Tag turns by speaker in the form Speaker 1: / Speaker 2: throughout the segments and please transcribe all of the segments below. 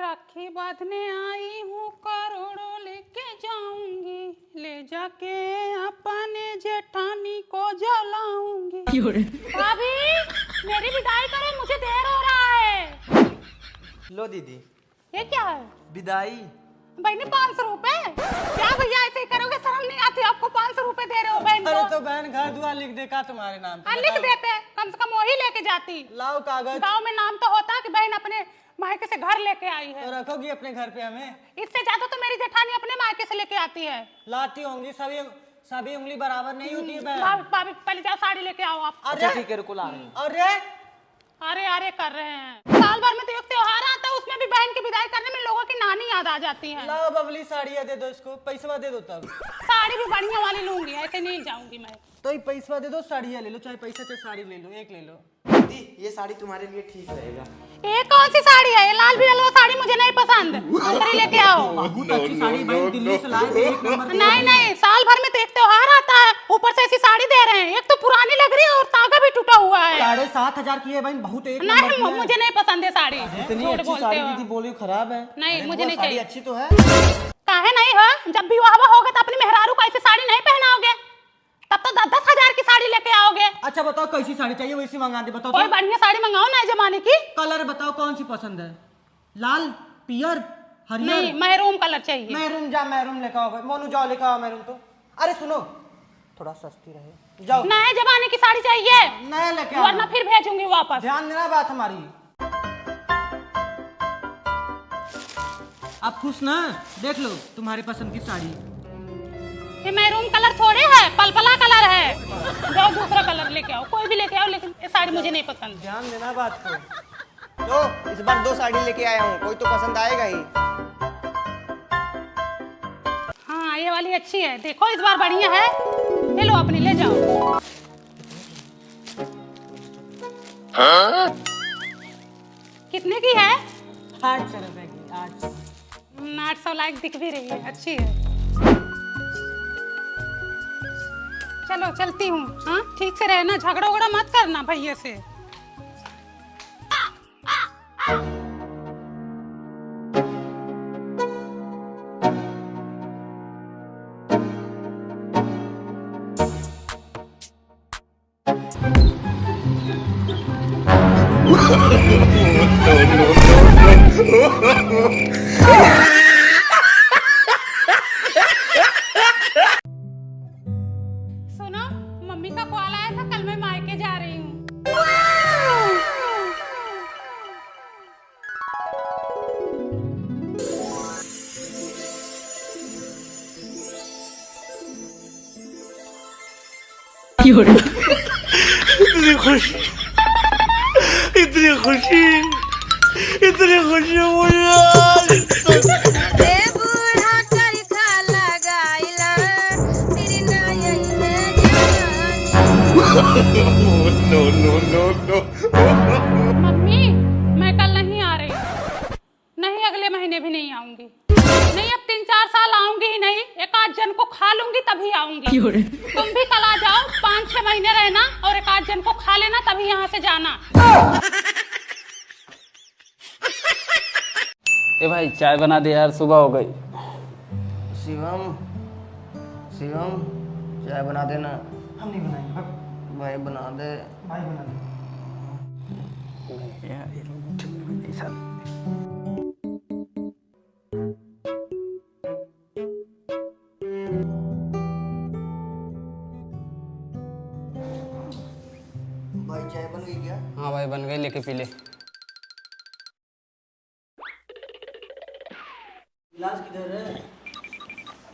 Speaker 1: राखी बांधने आई हूँ, करोड़ों लेके जाऊंगी, ले जाके अपने जेठानी को जलाऊंगी। भाभी मेरी विदाई करो, मुझे देर हो रहा है।
Speaker 2: लो दीदी।
Speaker 1: ये क्या है?
Speaker 2: विदाई।
Speaker 1: बहनी 500 रुपए? क्या भैया ऐसे ही करोगे? शर्म नहीं आती आपको? 500 रुपए दे रहे हो बहन को?
Speaker 2: अरे तो बहन घर दुआर लिख दे का तुम्हारे नाम पे?
Speaker 1: लिख देते, कम से कम वही लेके जाती।
Speaker 2: लाओ कागज।
Speaker 1: गाँव में नाम तो होता कि बहन अपने मायके से घर लेके आई है।
Speaker 2: तो रखोगी अपने घर पे हमें?
Speaker 1: इससे ज्यादा तो मेरी जेठानी अपने मायके से लेके आती है।
Speaker 2: लाती होंगी, सभी उंगली बराबर नहीं होती है बहन।
Speaker 1: भाभी पहले जाओ साड़ी लेके आओ आप।
Speaker 2: अच्छा ठीक है, रुको ला रहे हैं।
Speaker 1: अरे अरे कर रहे हैं। साल भर में तो एक त्योहार आता है, उसमें भी बहन की विदाई करने में लोगों की नानी याद आ जाती है।
Speaker 2: लाओ बबली साड़ियाँ दे दो इसको, पैसा दे दो तब।
Speaker 1: साड़ी भी बढ़िया वाली लूंगी, ऐसे नहीं जाऊंगी मैं।
Speaker 2: तो पैसा दे दो, साड़ियाँ ले लो, चाहे पैसा चाहे साड़ी ले लो, एक ले लो।
Speaker 3: दीदी ये साड़ी तुम्हारे लिए ठीक रहेगा।
Speaker 1: ये कौन सी साड़ी है? ये लाल बिलवा साड़ी मुझे नहीं पसंद। दूसरी लेके आओ।
Speaker 2: बहुत अच्छी साड़ी भाई, दिल्ली से लाए थे, एक नंबर।
Speaker 1: नहीं साल भर में तो एक त्योहार आता है, ऊपर से ऐसी साड़ी दे रहे हैं। एक तो पुरानी लग रही है और तागा भी टूटा हुआ है।
Speaker 2: 7,500 की है भाई, बहुत एक नंबर की है।
Speaker 1: नहीं मुझे नहीं पसंद है साड़ी।
Speaker 2: इतनी अच्छी साड़ी दीदी बोली खराब है?
Speaker 1: नहीं मुझे नहीं चाहिए।
Speaker 2: अच्छी तो है।
Speaker 1: काहे नहीं है? जब भी वाह होगा तो अपनी मेहरारू को ऐसी साड़ी नहीं पहनाओगे, तब तो 10-10 हजार की साड़ी लेके आओगे।
Speaker 2: अच्छा बताओ कैसी साड़ी चाहिए, वैसी मंगा दे। बताओ
Speaker 1: कोई बढ़िया साड़ी मंगाओ नए जमाने की।
Speaker 2: कलर बताओ कौन सी पसंद है? लाल, पियर, हरियर?
Speaker 1: नहीं महरून कलर चाहिए।
Speaker 2: महरून लेकर आओ। मोनू जाओ लेकर आओ महरून। तो अरे सुनो, थोड़ा सस्ती रहे, जाओ।
Speaker 1: नए जमाने की साड़ी चाहिए,
Speaker 2: नया लेके आओ,
Speaker 1: वरना फिर भेजूंगी वापस।
Speaker 2: ध्यान देना बात हमारी। आप खुश ना? देख लो तुम्हारी पसंद की साड़ी।
Speaker 1: ये मैरून कलर थोड़े है, पलपला कलर है। जाओ दूसरा कलर लेके आओ, कोई भी लेके आओ, लेकिन ये साड़ी मुझे नहीं पसंद।
Speaker 2: ध्यान देना बात को।
Speaker 3: तो इस बार 2 साड़ी लेके आया हूँ, कोई तो पसंद आएगा ही।
Speaker 1: हाँ ये वाली अच्छी है, देखो इस बार बढ़िया है। ले लो अपनी, ले जाओ। कितने की है?
Speaker 2: 800 रुपए की।
Speaker 1: 800 लाइक दिख भी रही है, अच्छी है। चलो चलती हूँ। हाँ ठीक से रहना, झगड़ा उगड़ा मत करना भैया से। सुनो, मम्मी का कॉल आया था, कल मैं मायके जा रही हूँ।
Speaker 4: इतनी खुशी, इतनी खुशी, इतनी खुशी मुझे आज
Speaker 1: मम्मी मैं कल नहीं आ रही, नहीं अगले महीने भी नहीं आऊंगी, नहीं अब 3-4 साल आऊंगी ही नहीं। एक आध जन को खा लूंगी तभी आऊंगी। तुम भी कल आ जाओ, 5-6 महीने रहना और एक आध जन को खा लेना, तभी यहाँ से जाना।
Speaker 5: ए भाई चाय बना दे यार, सुबह हो गई।
Speaker 3: शिवम, शिवम चाय बना देना।
Speaker 2: हम नहीं बनाएंगे
Speaker 3: भाई बना दे।
Speaker 2: भाई, बना दे।
Speaker 3: भाई चाय बन गई क्या?
Speaker 5: हाँ भाई बन गई, लेके पी ले।
Speaker 2: गिलास किधर है?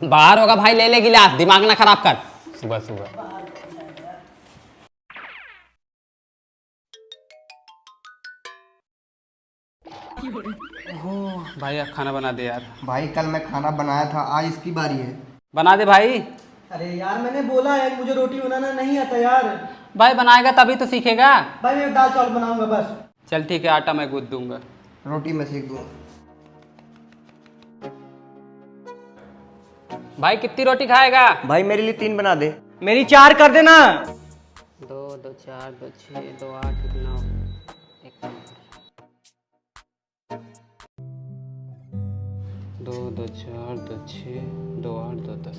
Speaker 5: बाहर होगा भाई, ले ले गिलास, दिमाग ना खराब कर सुबह सुबह। भाई अब खाना बना दे यार।
Speaker 3: भाई कल मैं खाना बनाया था, आज इसकी बारी है।
Speaker 5: बना दे भाई।
Speaker 2: अरे यार मैंने बोला है मुझे रोटी बनाना नहीं आता यार।
Speaker 5: भाई बनाएगा तभी तो सीखेगा।
Speaker 2: भाई मैं दाल चावल बनाऊंगा बस।
Speaker 5: चल ठीक है, आटा मैं गूंथ दूंगा।
Speaker 3: रोटी मैं सेक दूंगा।
Speaker 5: भाई कितनी रोटी खाएगा?
Speaker 3: भाई मेरे लिए 3 बना दे।
Speaker 2: मेरी 4 कर देना।
Speaker 5: 2 2 4 2 6 2 8 9 1 नंबर। 2 2 4 2 6 2 8 2 10।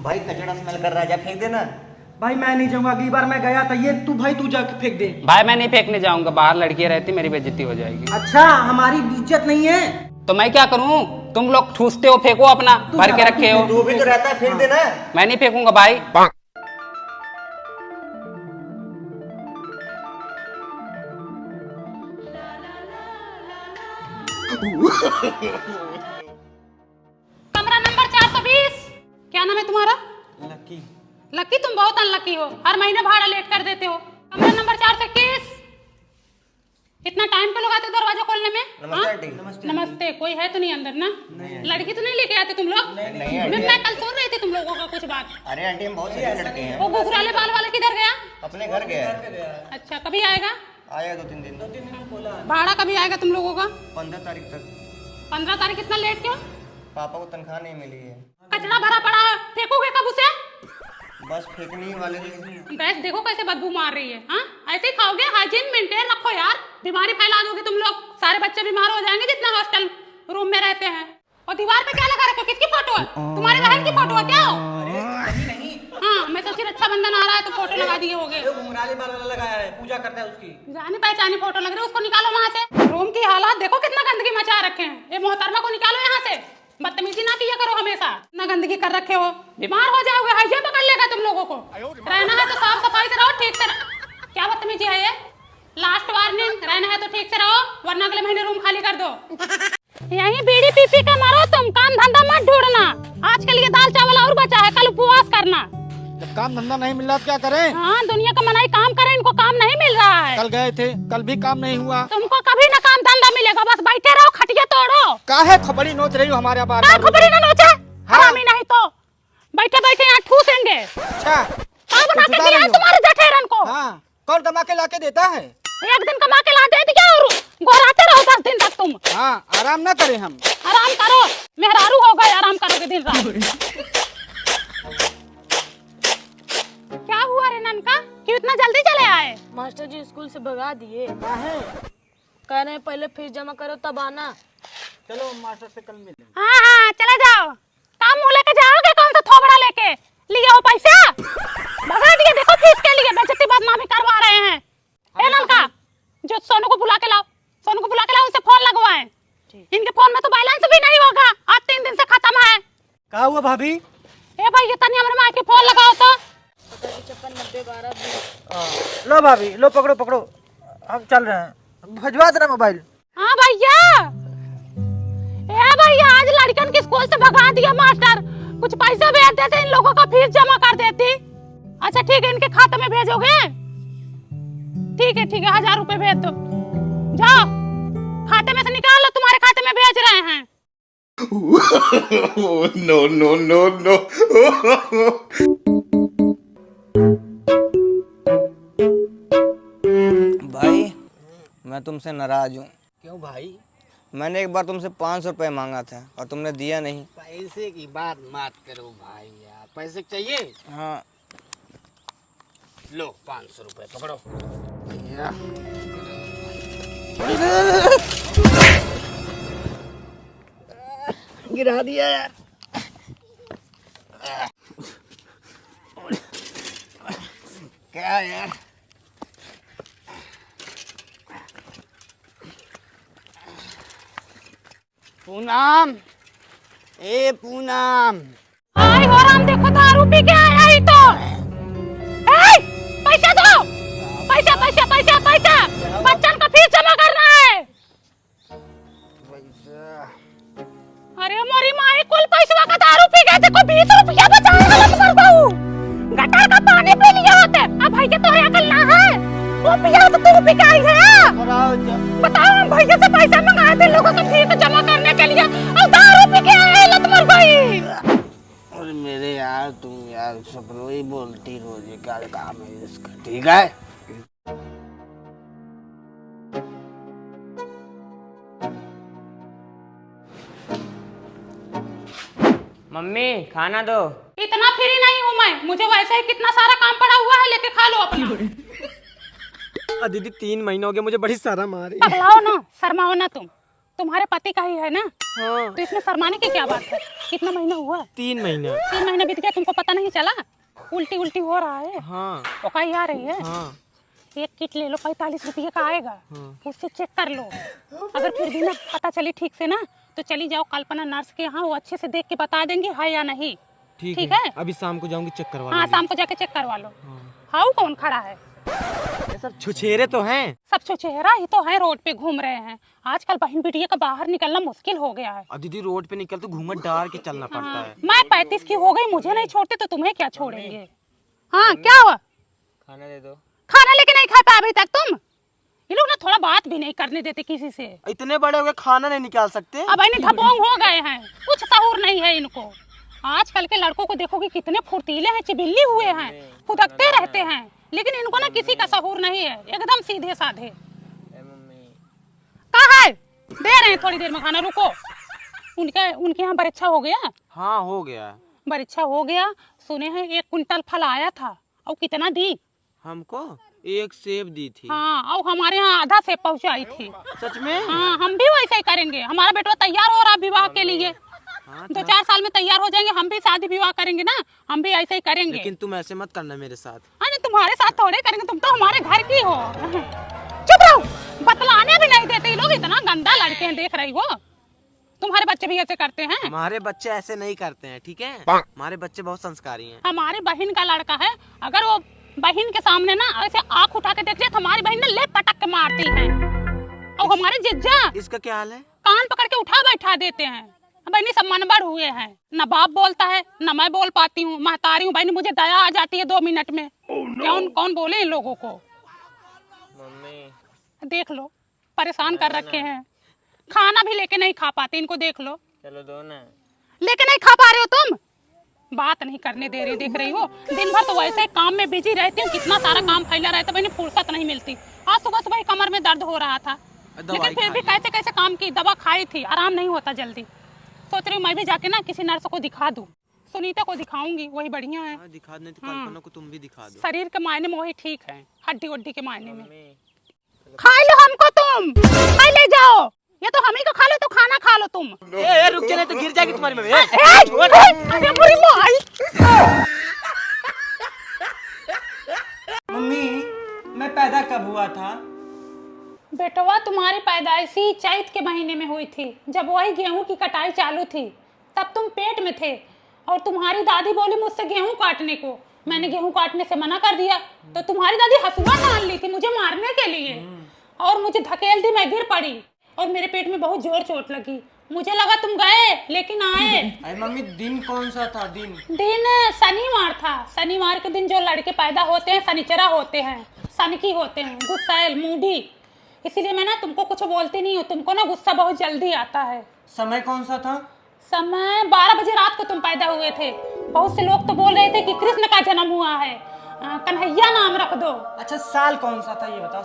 Speaker 3: भाई कचड़ा स्मेल कर रहा है, जा फेंक देना।
Speaker 2: भाई मैं नहीं जाऊंगा, अगली बार मैं गया था ये तू जाके फेंक दे।
Speaker 5: भाई मैं नहीं फेंकने जाऊंगा, बाहर लड़कियां रहती मेरी बेइज्जती हो जाएगी।
Speaker 2: अच्छा हमारी इज्जत नहीं है
Speaker 5: तो मैं क्या करूं? तुम लोग ठूसते हो, फेंको अपना, भर के रखे हो।
Speaker 3: तू भी तो रहता है, फेंक देना।
Speaker 5: मैं नहीं फेंकूंगा भाई।
Speaker 1: कमरा नंबर 420। क्या नाम है तुम्हारा?
Speaker 2: लकी।
Speaker 1: लकी, तुम बहुत अनलकी हो, हर महीने भाड़ा लेट कर देते हो। कमरा नंबर 421। इतना टाइम पे लगाते हो दरवाजा खोलने में?
Speaker 3: नमस्ते आंटी।
Speaker 1: नमस्ते। कोई है तो नहीं अंदर ना? लड़की तो नहीं लेके आते तुम लोग?
Speaker 3: नहीं
Speaker 1: मैं कल सुन रही थी तुम लोगों का कुछ बात।
Speaker 3: अरे आंटी हम बहुत सीधे लड़के हैं।
Speaker 1: वो घुघराले बाल वाला किधर गया?
Speaker 3: अपने घर गया।
Speaker 1: अच्छा, कभी आएगा?
Speaker 3: आया 2-3 दिन।
Speaker 1: भाड़ा कभी आएगा तुम लोगों का?
Speaker 3: 15 तारीख तक।
Speaker 1: 15 तारीख इतना लेट क्यों?
Speaker 3: पापा को तनख्वाह नहीं मिली है।
Speaker 1: कचरा भरा पड़ा है, फेंकोगे कब उसे?
Speaker 3: बस फेंकने ही वाले थे।
Speaker 1: गैस देखो कैसे बदबू मार रही है। हाँ, ऐसे ही खाओगे? हाइजीन मेंटेन रखो यार, बीमारी फैला दोगे तुम लोग। सारे बच्चे बीमार हो जाएंगे जितना हॉस्टल रूम में रहते हैं। और दीवार पे क्या लगा रखे हो? किसकी फोटो है? तुम्हारे बहन की फोटो है क्या?
Speaker 2: नहीं
Speaker 1: हाँ, मैं सोची रक्षाबंधन आ रहा है तो फोटो लगा दिए होगे।
Speaker 2: घुंघराले बाल वाला लगाया है, पूजा करता है उसकी।
Speaker 1: जानी पहचानी फोटो लग रही है, उसको निकालो वहाँ से। रूम की हालात देखो कितना गंदगी मचा रखे हैं। ये मोहतरमा को निकालो यहाँ से, बदतमीजी ना किया करो हमेशा। इतना गंदगी कर रखे हो, बीमार हो जाओगे, हाइजे पकड़ लेगा तुम लोगों को। रहना है तो साफ सफाई से रहो, ठीक से क्या बदतमीजी है ये? लास्ट वार्निंग, रहना है तो ठीक से रहो, वरना अगले महीने रूम खाली कर दो। यहीं बीड़ी पी पी के मरो तुम, काम धंधा मत ढूंढना। आजकल ये दाल चावल और बचा है, कल उपवास करना।
Speaker 6: जब काम धंधा नहीं मिल रहा तो क्या करें?
Speaker 1: हाँ, दुनिया का मनाई काम करें, इनको काम नहीं मिल रहा है।
Speaker 6: कल गए थे, कल भी काम नहीं हुआ।
Speaker 1: तुमको कभी ना काम धंधा मिलेगा, बस बैठे रहो, खटिया तोड़ो।
Speaker 6: काहे खबड़ी नोच रही हो हमारे बार?
Speaker 1: खबरी ना नोचे, हरामी नहीं तो बैठे बैठे यहाँ ठूसेंगे।
Speaker 6: अच्छा,
Speaker 1: कहाँ बना के दिया है तुम्हारे जठेरन को?
Speaker 6: हाँ, कौन कमा के लाके देता है?
Speaker 1: एक दिन कमा के ला दे दिया और गोराते रहो 10 दिन तक तुम।
Speaker 6: हाँ, आराम ना करें हम।
Speaker 1: आराम करो, मेहरारू हो गए, आराम करोगे दिन रात। क्या हुआ रे ननका, क्यों इतना जल्दी चले आए?
Speaker 7: मास्टर जी स्कूल से भगा दिए। कह रहे हैं पहले फीस जमा करो तब आना।
Speaker 6: चलो मास्टर से कल मिलेंगे।
Speaker 1: हाँ हाँ, चले जाओ। काम मुँह लेके जाओगे? कौन सा थोबड़ा लेके लिए हो पैसा? भगा दिए, देखो फीस के लिए बेइज्जती बदनामी करवा रहे हैं। ए ननका, जो सोनू को बुला के लाओ, सोनू को बुला के लाओ, उनसे फोन लगवाएं। इनके फोन में तो बैलेंस भी नहीं होगा, आज 3 दिन से खत्म है।
Speaker 2: क्या हुआ भाभी?
Speaker 1: ए भाई, ये तनी हमारे माँ के फोन लगाओ तो।
Speaker 7: 55 90 12 20।
Speaker 2: लो भाभी, लो पकड़ो पकड़ो, हम चल रहे हैं, भजवा देना मोबाइल।
Speaker 1: हाँ भैया, ए भैया, आज लड़कन की स्कूल से भगा दिया मास्टर। कुछ पैसा भेज देते, इन लोगों का फीस जमा कर देती। अच्छा ठीक है, इनके खाते में भेजोगे? ठीक है 1000 रुपए भेज दो। जाओ, खाते में से निकाल लो, तुम्हारे खाते में भेज रहे हैं।
Speaker 4: no, no, no, no.
Speaker 3: भाई मैं तुमसे नाराज हूँ।
Speaker 6: क्यों भाई?
Speaker 3: मैंने एक बार तुमसे 500 रुपये मांगा था और तुमने दिया नहीं।
Speaker 6: पैसे की बात मत करो भाई यार, पैसे चाहिए?
Speaker 3: हाँ,
Speaker 6: लो 500 रुपए पकड़ो। गिरा दिया यार।
Speaker 3: क्या यार?
Speaker 6: पूनम, ए पूनम,
Speaker 1: आई हो राम, देखो दारू पी के आया ही तो। ए, पैसा दो, पैसा पैसा पैसा पैसा, बच्चन का फीस जमा करना है। अरे मोरी माई, कुल पैसा का दारू पी गए, देखो 20 रुपया बचाएगा ना तुम्हारे बहू। गटर का पानी पी लिया होते, अब भैया तो अकल ना है, वो पिया तो तू पी के आई है। बताओ, हम भैया से पैसा मंगाए थे लोगों का फीस जमा करने के लिए, और दारू पी के आए लो तुम्हारे भाई।
Speaker 6: और मेरे यार, तुम यार सपनों ही बोलती रोज, क्या काम है इसका? ठीक है,
Speaker 3: मम्मी खाना दो।
Speaker 1: इतना फ्री नहीं हूँ मैं, मुझे वैसे ही कितना सारा काम पड़ा हुआ है, लेके खा लो अपना।
Speaker 2: दीदी 3 महीने हो गए, मुझे बड़ी शर्म आ रही है।
Speaker 1: पगलाओ ना, शर्माओ ना तुम। तुम्हारे पति का ही है ना?
Speaker 2: हाँ
Speaker 1: तो इसमें शर्माने की क्या बात है? कितना महीना हुआ?
Speaker 2: 3 महीना।
Speaker 1: 3 महीना बीत गया, तुमको पता नहीं चला? उल्टी उल्टी हो रहा है,
Speaker 2: हाँ
Speaker 1: ओकाई आ रही है।
Speaker 2: हाँ
Speaker 1: एक किट ले लो, 45 रुपये का आएगा, उससे चेक कर लो। अगर फिर भी ना पता चली ठीक से ना, तो चली जाओ कल्पना नर्स के यहाँ, वो अच्छे से देख के बता देंगे है या नहीं। ठीक है?
Speaker 2: अभी शाम को जाऊंगी चेक करवा
Speaker 1: हाँ, शाम को जाके चेक करवा लो। हाउ कौन खड़ा है?
Speaker 2: ये सब छुछेरे तो हैं।
Speaker 1: सब चेहरा ही तो है, रोड पे घूम रहे हैं। आजकल बहन बिटिया का बाहर निकलना मुश्किल हो गया है।
Speaker 2: अब दीदी रोड पे निकल तो घूंघट डाल के चलना पड़ता है।
Speaker 1: मैं 35 की हो गई, मुझे नहीं छोड़ते तो तुम्हें क्या छोड़ेंगे? हाँ, क्या हुआ?
Speaker 3: खाना दे दो।
Speaker 1: खाना लेके नहीं खा पाए अभी तक तुम? ये लोग ना थोड़ा बात भी नहीं करने देते किसी से।
Speaker 2: इतने बड़े हो गए खाना नहीं निकाल सकते?
Speaker 1: अब इन्हें धपोंग हो गए हैं, कुछ सहूर नहीं है इनको। आजकल के लड़कों को देखोगे कितने फुर्तीले हैं, चिबिल्ली हुए हैं, फुदकते रहते हैं, लेकिन इनको ना किसी का सहूर नहीं है, एकदम सीधे साधे। कहाँ है? दे रहे हैं थोड़ी देर में खाना, रुको। उनके यहाँ परीक्षा हो गया?
Speaker 2: हाँ हो गया।
Speaker 1: परीक्षा हो गया। सुने हैं 1 कुंटल फल आया था, और कितना दी?
Speaker 2: हमको 1 सेब दी थी।
Speaker 1: हाँ, और हमारे यहाँ आधा सेब पहुँचाई थी।
Speaker 2: सच में?
Speaker 1: हाँ, हम भी वैसे ही करेंगे। हमारा बेटा तैयार हो रहा विवाह के लिए, 2-4 साल में तैयार हो जाएंगे, हम भी शादी विवाह करेंगे ना, हम भी ऐसे ही करेंगे।
Speaker 2: लेकिन तुम ऐसे मत करना मेरे साथ।
Speaker 1: अरे तुम्हारे साथ थोड़े करेंगे, तुम तो हमारे घर की हो। चुप रहो, बतलाने भी नहीं देते ये लोग, इतना गंदा लड़के हैं, देख रही हो? तुम्हारे बच्चे भी ऐसे करते हैं?
Speaker 2: हमारे बच्चे ऐसे नहीं करते हैं, ठीक है? हमारे बच्चे बहुत संस्कारी हैं।
Speaker 1: हमारी बहन का लड़का है, अगर वो बहन के सामने ना ऐसे आँख उठा के देख लिया तो हमारी बहन ना ले पटक के मारती है। और हमारे जिज्जा
Speaker 2: इसका क्या हाल है?
Speaker 1: कान पकड़ के उठा बैठा देते हैं। बहनी सब मनबड़ हुए हैं, न बाप बोलता है न मैं बोल पाती हूँ, महतारी हूँ बहनी, मुझे दया आ जाती है 2 मिनट में। कौन बोले इन लोगों को?
Speaker 3: मम्मी
Speaker 1: देख लो, परेशान कर रखे हैं, खाना भी लेके नहीं खा पाते, इनको देख लो।
Speaker 3: चलो दो ना।
Speaker 1: लेके नहीं खा पा रहे हो तुम, बात नहीं करने दे रही, देख रही हो? दिन भर तो वैसे ही काम में बिजी रहती हूँ, कितना सारा काम फैला रहता है, फुर्सत नहीं मिलती। आज सुबह सुबह कमर में दर्द हो रहा था, लेकिन फिर भी कैसे कैसे काम की, दवा खाई थी, आराम नहीं होता जल्दी। सोच रही हूँ मैं भी जाके ना किसी नर्स को दिखा दूँ, सुनीता को दिखाऊंगी, वही बढ़िया है।
Speaker 2: दिखा दे, कल्पना को तुम भी दिखा दो।
Speaker 1: शरीर के मायने में वही ठीक है, हड्डी उड्डी के मायने में। खा लो हमको, तुम खा ले जाओ, ये तो हम ही को खा लो, तो खाना खा लो तुम।
Speaker 2: रुक जा, नहीं तो गिर जाएगी तुम्हारी मम्मी।
Speaker 1: अरे बुरी माई।
Speaker 2: मम्मी मैं पैदा कब हुआ था?
Speaker 1: बेटवा तुम्हारी पैदाइशी चैत के महीने में हुई थी, जब वही गेहूं की कटाई चालू थी, तब तुम पेट में थे, और तुम्हारी दादी बोली मुझसे गेहूं काटने को। मैंने गेहूं काटने से मना कर दिया, तो तुम्हारी दादी हंसुआ डाल ली थी मुझे मारने के लिए, और मुझे धकेल दी, मैं गिर पड़ी, और मेरे पेट में बहुत जोर चोट लगी। मुझे लगा तुम गए, लेकिन आए।
Speaker 2: अरे मम्मी दिन कौन सा था? दिन
Speaker 1: शनिवार था। शनिवार के दिन जो लड़के पैदा होते हैं शनिचरा होते हैं, सनकी होते हैं, गुस्सैल, मूढ़ी, इसीलिए मैं ना तुमको कुछ बोलती नहीं हूँ, तुमको ना गुस्सा बहुत जल्दी आता है।
Speaker 2: समय कौन सा था?
Speaker 1: समय 12 बजे रात को तुम पैदा हुए थे। बहुत से लोग तो बोल रहे थे कि कृष्ण का जन्म हुआ है, कन्हैया नाम रख दो।
Speaker 2: अच्छा साल कौन सा था ये बताओ?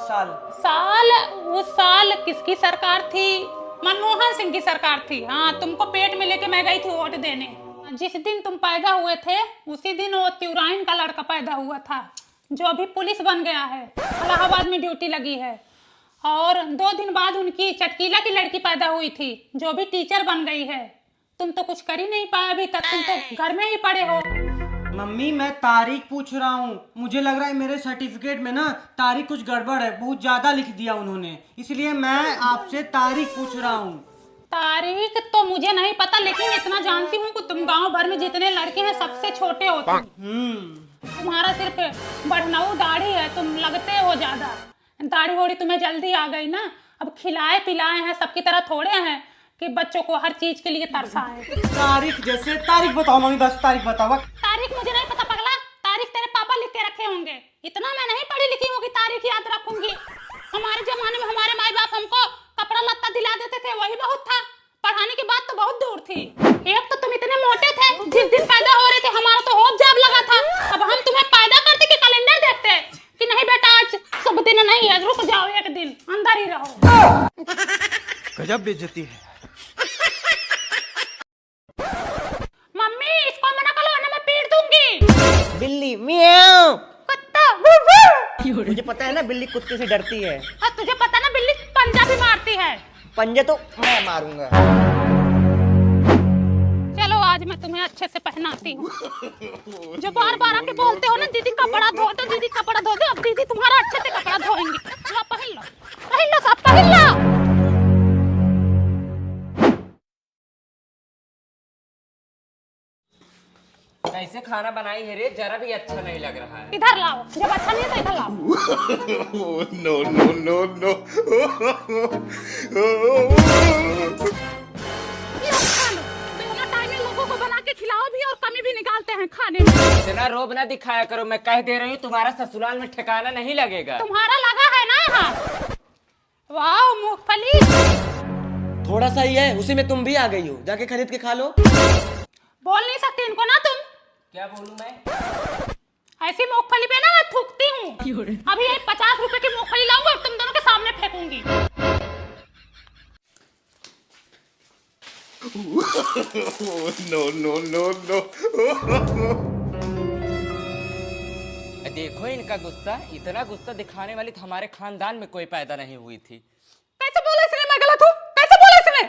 Speaker 1: उस साल किसकी सरकार थी? मनमोहन सिंह की सरकार थी। हाँ, तुमको पेट में लेके मैं गई थी वोट देने। जिस दिन तुम पैदा हुए थे उसी दिन वो त्यूराइन का लड़का पैदा हुआ था, जो अभी पुलिस बन गया है, इलाहाबाद में ड्यूटी लगी है। और 2 दिन बाद उनकी चटकीला की लड़की पैदा हुई थी, जो भी टीचर बन गई है। तुम तो कुछ कर ही नहीं पाए अभी तक, तुम तो घर में ही पड़े हो।
Speaker 2: मम्मी मैं तारीख पूछ रहा हूँ, मुझे लग रहा है मेरे सर्टिफिकेट में ना तारीख कुछ गड़बड़ है, बहुत ज्यादा लिख दिया उन्होंने, इसलिए मैं आपसे तारीख पूछ रहा हूँ।
Speaker 1: तारीख तो मुझे नहीं पता, लेकिन इतना जानती हूँ कि तुम गांव भर में जितने लड़के हैं सबसे छोटे हो तुम। तुम्हारा सिर्फ बढ़नऊ दाढ़ी है, तुम लगते हो ज्यादा। दाढ़ी वोड़ी तुम्हें जल्दी आ गई ना। अब खिलाए पिलाए हैं सबकी तरह थोड़े हैं कि बच्चों को हर चीज के लिए तरसाए।
Speaker 2: तारीख जैसे तारीख बताओ मम्मी, बस तारीख बताओ।
Speaker 1: तारीख मुझे नहीं पता पगला, तारीख तेरे पापा लिख के रखे होंगे। इतना मैं नहीं पढ़ी लिखी हूँ कि तारीख याद रखूंगी। हमारे जमाने में हमारे माई बाप हमको कपड़ा लत्ता दिला देते थे, वही बहुत था। पढ़ाने की बात तो बहुत दूर थी। एक तो तुम इतने मोटे थे, जिस दिन पैदा हो रहे थे हमारा तो होप जाब लगा था। अब हम तुम्हें पैदा करते कि कैलेंडर देखते कि नहीं बेटा आज शुभ दिन नहीं है, रुक जाओ एक दिन, अंदर ही रहो।
Speaker 2: गजब बेइज्जती है।
Speaker 1: मम्मी इसको मना करो वरना मैं पीट दूंगी।
Speaker 3: बिल्ली म्याऊं।
Speaker 1: कुत्ता वू वू।
Speaker 3: मुझे पता है ना बिल्ली कुत्ते से डरती है।
Speaker 1: तुझे पता ना बिल्ली पंजा भी मारती है।
Speaker 3: पंजे तो मैं मारूंगा।
Speaker 1: चलो आज मैं तुम्हें अच्छे से पहनाती हूँ। जो बार बार आके बोलते हो ना दीदी कपड़ा धो दो, दीदी कपड़ा धो दो, अब दीदी तुम्हारा अच्छे से कपड़ा धोएंगी। लो पहन लो, पहन लो, सब पहन लो।
Speaker 5: कैसे खाना बनाई है रे, जरा भी अच्छा नहीं लग रहा है।
Speaker 1: इधर लाओ, जब अच्छा नहीं है तो इधर लाओ।
Speaker 4: no, no, no, no.
Speaker 1: ये खा लो। दोनों टाइम इन लोगों को बना के खिलाओ भी और कमी भी निकालते हैं खाने में।
Speaker 5: इतना रोब ना दिखाया करो, मैं कह दे रही हूँ तुम्हारा ससुराल में ठिकाना नहीं लगेगा।
Speaker 1: तुम्हारा लगा है ना यहाँ। वाह मूंगफली।
Speaker 2: थोड़ा सा ही है, उसी में तुम भी आ गई हो, जाके खरीद के खा लो।
Speaker 1: बोल नहीं सकती इनको ना तुम।
Speaker 5: क्या बोलूं मैं?
Speaker 1: ऐसी मूंगफली पे ना मैं थूकती हूँ। अभी ये 50 रुपए की मूंगफली लाऊंगा और तुम दोनों के सामने फेंकूंगी।
Speaker 4: no, no, no, no.
Speaker 5: देखो इनका गुस्सा, इतना गुस्सा दिखाने वाली तो हमारे खानदान में कोई पैदा नहीं हुई थी।
Speaker 1: कैसे बोला इसने मैं गलत हूँ? कैसे बोला इसने?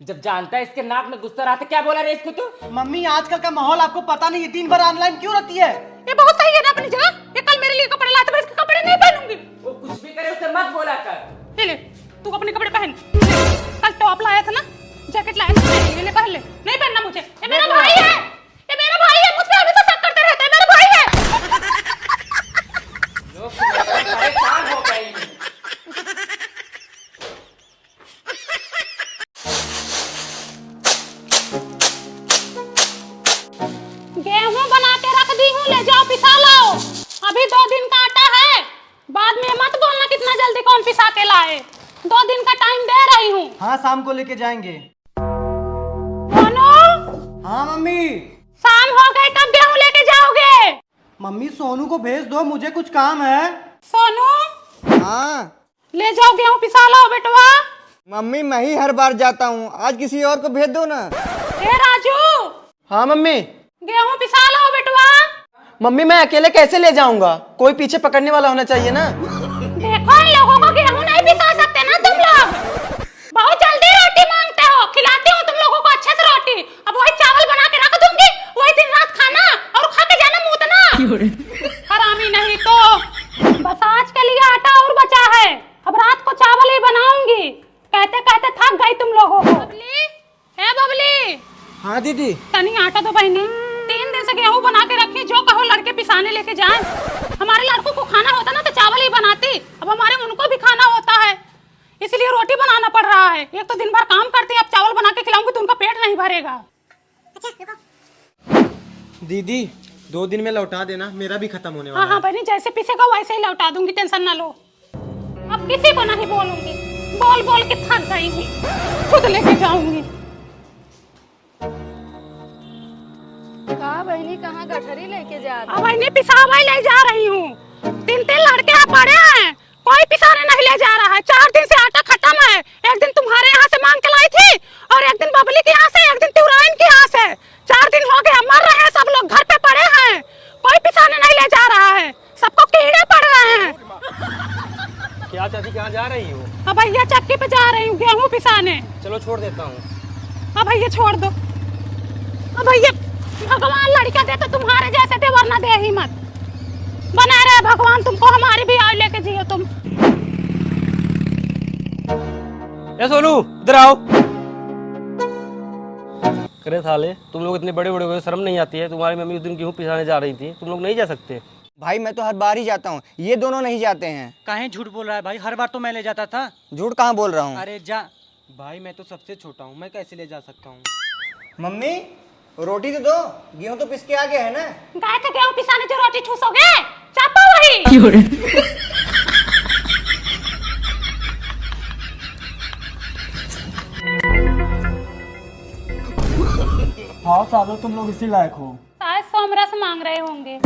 Speaker 5: जब जानता है इसके नाक में गुस्सा रहा था, क्या बोला रे इसको तू?
Speaker 2: मम्मी आजकल का माहौल आपको पता नहीं है, दिन भर ऑनलाइन क्यों रहती है?
Speaker 1: ये बहुत सही है ना अपनी जगह। ये कल मेरे लिए कपड़े लाया था, मैं इसके कपड़े नहीं पहनूंगी।
Speaker 5: वो कुछ भी करे उसे मत बोला कर।
Speaker 1: ले तू अपने कपड़े पहन। कल टॉप लाया था ना, जैकेट लाया था मेरे लिए, ले पहन ले। नहीं पहनना मुझे, ये मेरा भाई है, ये मेरा भाई है, मुझ पे हमेशा शक करते रहते हैं, मेरा भाई है।
Speaker 5: लोग परेशान हो गए।
Speaker 1: गेहूं बना के रख दी हूँ, ले जाओ पिसा लाओ। अभी 2 दिन का आटा है, बाद में मत बोलना कितना जल्दी कौन पिसा के लाए। 2 दिन का टाइम दे रही हूँ।
Speaker 2: हाँ शाम को लेके जाएंगे।
Speaker 1: सोनू,
Speaker 2: हाँ मम्मी।
Speaker 1: शाम हो गई, कब गेहूं लेके जाओगे?
Speaker 2: मम्मी सोनू को भेज दो, मुझे कुछ काम है।
Speaker 1: सोनू
Speaker 3: हाँ
Speaker 1: ले जाओ गेहूं पिसा लाओ बेटवा।
Speaker 3: मम्मी, मैं ही हर बार जाता हूँ, आज किसी और को भेज दो ना।
Speaker 1: ए राजू,
Speaker 2: हाँ मम्मी।
Speaker 1: गेहूं पिसा लाओ बेटवा।
Speaker 2: मम्मी मैं अकेले कैसे ले जाऊंगा, कोई पीछे पकड़ने वाला होना चाहिए ना।
Speaker 1: देखो इन लोगों को गेहूं नहीं पिसा सकते ना तुम लोग। बहुत जल्दी रोटी मांगते हो, खिलाती हूँ तुम लोगों को अच्छे से रोटी। अब वही चावल बना के रख दूंगी, वही दिन रात खाना और खा के जाना मूतना। हरामी नहीं तो। बस आज के लिए आटा और बचा है, अब रात को चावल ही बनाऊंगी। कहते कहते थक गई तुम लोगों को। बबली, है बबली।
Speaker 2: हाँ दीदी।
Speaker 1: तनी आटा दो बहनी, 3 दिन से गेहूं बना के रखी, जो कहो लड़के पिसाने लेके जाएं। हमारे लड़कों को खाना होता ना तो चावल ही बनाती, अब हमारे उनको भी खाना होता है, इसलिए रोटी बनाना पड़ रहा है। एक तो दिन भर काम करती है, अब चावल बना के खिलाऊंगी तो उनका पेट नहीं भरेगा।
Speaker 2: दीदी 2 दिन में लौटा देना, मेरा भी खत्म होने वाला
Speaker 1: हाँ हाँ बहनी, जैसे पिसेगा वैसे ही लौटा दूंगी, टेंशन ना लो। अब किसी को नहीं बोलूंगी, बोल बोल के थक गई हूँ, खुद लेके जाऊंगी।
Speaker 7: कहा बहनी, कहाँ गठरी लेके जा रही?
Speaker 1: अब बहनी पिसावा ले जा रही हूँ। 3 लड़के यहाँ पड़े हैं, कोई पिसाने नहीं ले जा रहा है। 4 दिन से आटा खत्म है। एक दिन तुम्हारे यहाँ से मांग के लाई थी और एक दिन बबली के यहाँ से, एक दिन तिवराइन के यहाँ से। 4 दिन हो गए, मर रहे हैं सब लोग, घर पे पड़े हैं, कोई पिसाने नहीं ले जा रहा है, सबको कीड़े पड़ रहे हैं।
Speaker 2: क्या चाची, कहाँ जा रही हो?
Speaker 1: अब भैया चक्की पे जा रही हूँ गेहूँ पिसाने।
Speaker 2: चलो छोड़ देता हूँ।
Speaker 1: अब भैया छोड़ दो। अब भैया भगवान लड़का दे तो तुम्हारे जैसे दे, वरना दे ही मत। बना रहे भगवान तुमको, हमारी भी आयु लेके जियो तुम।
Speaker 8: ए सोनू इधर आओ। करे साले, तुम लोग इतने बड़े बड़े हो गए, शर्म नहीं आती है? तुम्हारी मम्मी उस दिन गेहूं पिसाने जा रही थी, तुम लोग नहीं जा सकते?
Speaker 3: भाई मैं तो हर बार ही जाता हूँ, ये दोनों नहीं जाते हैं।
Speaker 2: काहे झूठ बोल रहा है भाई, हर बार तो मैं ले जाता था।
Speaker 3: झूठ कहाँ बोल रहा हूँ?
Speaker 2: अरे जा भाई, मैं तो सबसे छोटा हूँ, मैं कैसे ले जा सकता हूँ?
Speaker 3: मम्मी रोटी तो दो, गेहूं तो पिस के आ गया है ना।
Speaker 1: गाय का गेहूं पिसाने जो रोटी ठूसोगे, चापा वही।
Speaker 2: हाँ सालो, तुम लोग इसी लायक हो।
Speaker 1: शायद सोमरस मांग रहे होंगे।